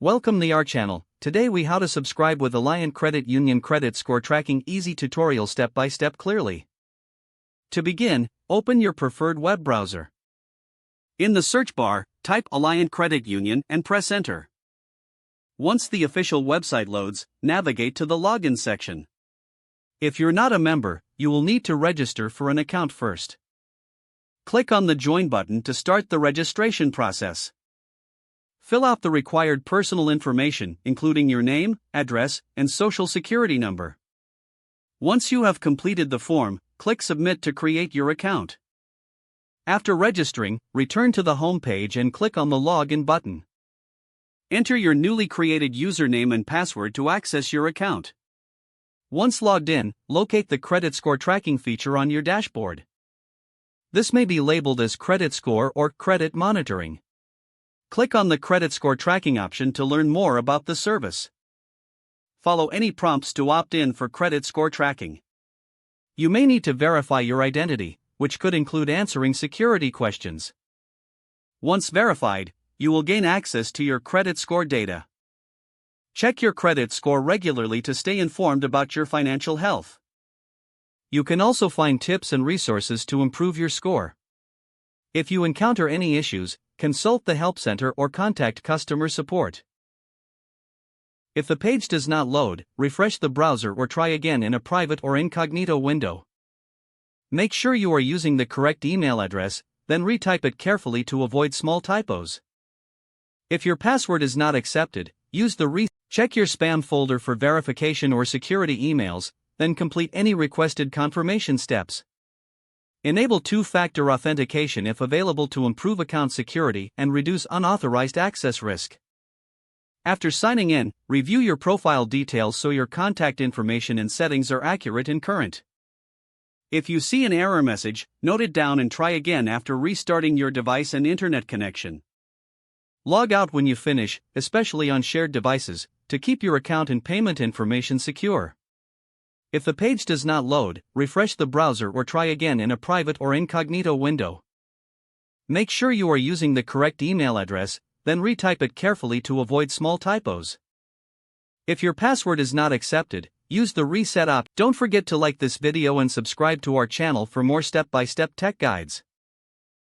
Welcome to our channel. Today we how to subscribe with Alliant Credit Union credit score tracking easy tutorial step by step clearly. To begin, open your preferred web browser. In the search bar, type Alliant Credit Union and press enter. Once the official website loads, navigate to the login section. If you're not a member, you will need to register for an account first. Click on the join button to start the registration process. Fill out the required personal information, including your name, address, and social security number. Once you have completed the form, click Submit to create your account. After registering, return to the home page and click on the Login button. Enter your newly created username and password to access your account. Once logged in, locate the credit score tracking feature on your dashboard. This may be labeled as Credit Score or Credit Monitoring. Click on the Credit Score Tracking option to learn more about the service. Follow any prompts to opt in for credit score tracking. You may need to verify your identity, which could include answering security questions. Once verified, you will gain access to your credit score data. Check your credit score regularly to stay informed about your financial health. You can also find tips and resources to improve your score. If you encounter any issues, consult the help center or contact customer support. If the page does not load, refresh the browser or try again in a private or incognito window. Make sure you are using the correct email address, then retype it carefully to avoid small typos. If your password is not accepted, use the Check your spam folder for verification or security emails, then complete any requested confirmation steps. Enable two-factor authentication if available to improve account security and reduce unauthorized access risk. After signing in, review your profile details so your contact information and settings are accurate and current. If you see an error message, note it down and try again after restarting your device and internet connection. Log out when you finish, especially on shared devices, to keep your account and payment information secure. If the page does not load, refresh the browser or try again in a private or incognito window. Make sure you are using the correct email address, then retype it carefully to avoid small typos. If your password is not accepted, use the reset option. Don't forget to like this video and subscribe to our channel for more step-by-step tech guides.